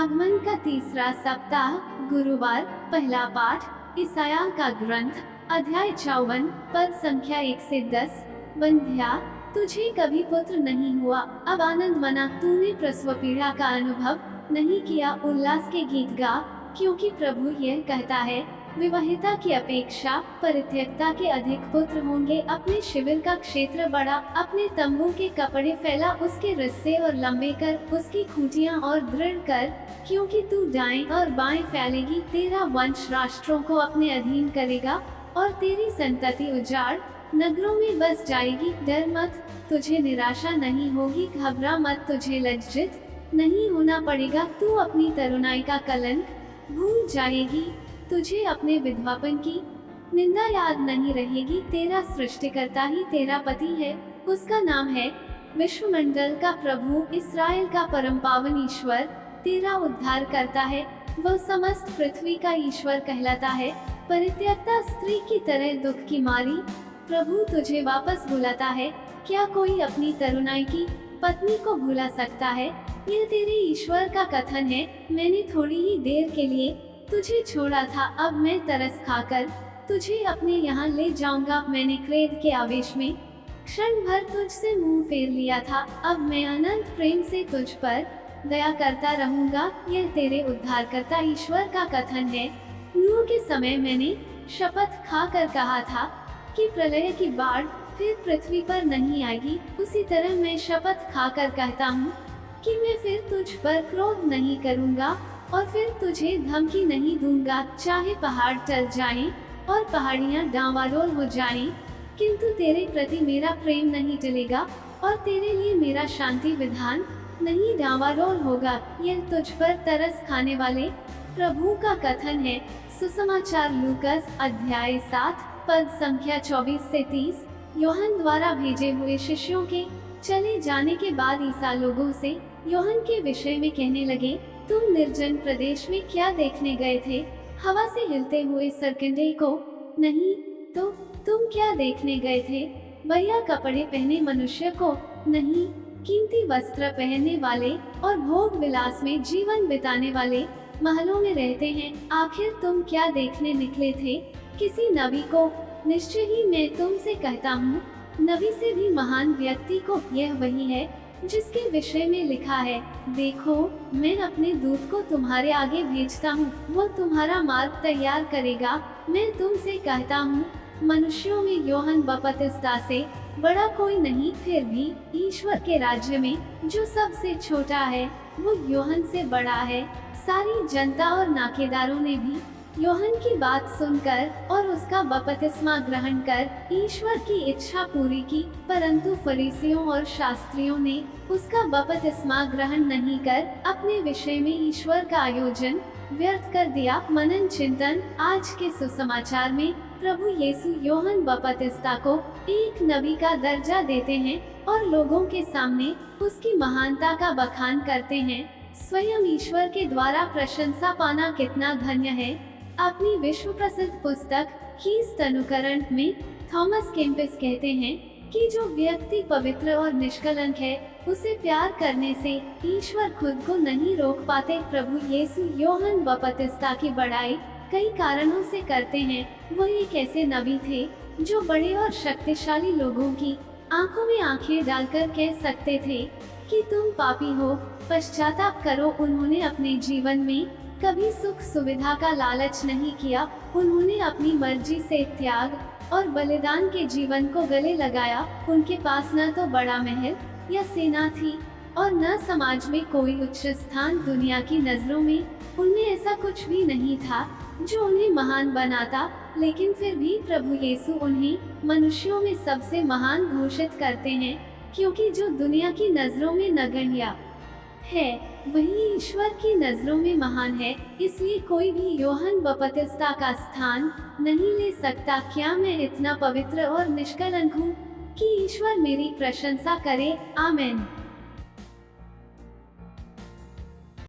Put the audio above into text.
आगमन का तीसरा सप्ताह, गुरुवार, पहला पाठ ईसाया का ग्रंथ, अध्याय 54, पद संख्या 1 से 10। बंध्या, तुझे कभी पुत्र नहीं हुआ, अब आनंद मना, तूने प्रसव पीड़ा का अनुभव नहीं किया, उल्लास के गीत गा, क्योंकि प्रभु यह कहता है, विवाहिता की अपेक्षा परित्यक्ता के अधिक पुत्र होंगे। अपने शिविर का क्षेत्र बढ़ा, अपने तंबू के कपड़े फैला, उसके रस्से और लंबे कर, उसकी खूंटियां और दृढ़ कर, क्योंकि तू दाएं और बाएं फैलेगी, तेरा वंश राष्ट्रों को अपने अधीन करेगा और तेरी संतति उजाड़ नगरों में बस जाएगी। डर मत, तुझे निराशा नहीं होगी, घबरा मत, तुझे लज्जित नहीं होना पड़ेगा। तू अपनी तरुणाई का कलंक भूल जाएगी, तुझे अपने विधवापन की निंदा याद नहीं रहेगी। तेरा सृष्टिकर्ता ही तेरा पति है, उसका नाम है विश्वमंडल का प्रभु, इस्राएल का परम पावन ईश्वर तेरा उद्धार करता है। वह समस्त पृथ्वी का ईश्वर कहलाता है। परित्यक्ता स्त्री की तरह दुख की मारी प्रभु तुझे वापस बुलाता है। क्या कोई अपनी तरुणाई की पत्नी को भुला सकता है? यह तेरे ईश्वर का कथन है, मैंने थोड़ी ही देर के लिए तुझे छोड़ा था, अब मैं तरस खाकर तुझे अपने यहाँ ले जाऊंगा। मैंने क्रोध के आवेश में क्षण भर तुझसे मुंह फेर लिया था, अब मैं अनंत प्रेम से तुझ पर दया करता रहूंगा। यह तेरे उद्धारकर्ता ईश्वर का कथन है। नूह के समय मैंने शपथ खाकर कहा था कि प्रलय की बाढ़ फिर पृथ्वी पर नहीं आएगी, उसी तरह मैं शपथ खाकर कहता हूँ कि मैं फिर तुझ पर क्रोध नहीं करूँगा और फिर तुझे धमकी नहीं दूंगा। चाहे पहाड़ टल जाएं और पहाड़ियाँ डांवाडोल हो जाएं, किंतु तेरे प्रति मेरा प्रेम नहीं टलेगा और तेरे लिए मेरा शांति विधान नहीं डांवाडोल होगा। यह तुझ पर तरस खाने वाले प्रभु का कथन है। सुसमाचार लूकास अध्याय 7 पद संख्या 24 से 30। यूहन्ना द्वारा भेजे हुए शिष्यों के चले जाने के बाद ईसा लोगों से यूहन्ना के विषय में कहने लगे, तुम निर्जन प्रदेश में क्या देखने गए थे? हवा से हिलते हुए सरकंडे को? नहीं, तो तुम क्या देखने गए थे? बढ़िया कपड़े पहने मनुष्य को? नहीं, कीमती वस्त्र पहनने वाले और भोग विलास में जीवन बिताने वाले महलों में रहते हैं। आखिर तुम क्या देखने निकले थे? किसी नबी को? निश्चय ही मैं तुमसे कहता हूँ, नबी से भी महान व्यक्ति को। यह वही है जिसके विषय में लिखा है, देखो मैं अपने दूत को तुम्हारे आगे भेजता हूँ, वो तुम्हारा मार्ग तैयार करेगा। मैं तुमसे कहता हूँ, मनुष्यों में यूहन्ना बपतिस्ता से बड़ा कोई नहीं, फिर भी ईश्वर के राज्य में जो सबसे छोटा है वो यूहन्ना से बड़ा है। सारी जनता और नाकेदारों ने भी यूहन्ना की बात सुनकर और उसका बपतिस्मा ग्रहण कर ईश्वर की इच्छा पूरी की, परंतु फरीसियों और शास्त्रियों ने उसका बपतिस्मा ग्रहण नहीं कर अपने विषय में ईश्वर का आयोजन व्यर्थ कर दिया। मनन चिंतन। आज के सुसमाचार में प्रभु यीशु यूहन्ना बपतिस्ता को एक नबी का दर्जा देते हैं और लोगों के सामने उसकी महानता का बखान करते हैं। स्वयं ईश्वर के द्वारा प्रशंसा पाना कितना धन्य है। अपनी विश्व प्रसिद्ध पुस्तक कीस्त अनुकरण में थॉमस केम्पिस कहते हैं कि जो व्यक्ति पवित्र और निष्कलंक है, उसे प्यार करने से ईश्वर खुद को नहीं रोक पाते। प्रभु यीशु यूहन्ना बपतिस्ता की बड़ाई कई कारणों से करते हैं। वो एक ऐसे नबी थे जो बड़े और शक्तिशाली लोगों की आंखों में आंखें डालकर कह सकते थे कि तुम पापी हो, पश्चाताप करो। उन्होंने अपने जीवन में कभी सुख सुविधा का लालच नहीं किया। उन्होंने अपनी मर्जी से त्याग और बलिदान के जीवन को गले लगाया। उनके पास न तो बड़ा महल या सेना थी और न समाज में कोई उच्च स्थान। दुनिया की नजरों में उनमें ऐसा कुछ भी नहीं था जो उन्हें महान बनाता, लेकिन फिर भी प्रभु यीशु उन्हें मनुष्यों में सबसे महान घोषित करते हैं, क्योंकि जो दुनिया की नजरों में नगण्य है वही ईश्वर की नजरों में महान है। इसलिए कोई भी यूहन्ना बपतिस्ता का स्थान नहीं ले सकता। क्या मैं इतना पवित्र और निष्कलंक हूँ कि ईश्वर मेरी प्रशंसा करे? आमीन।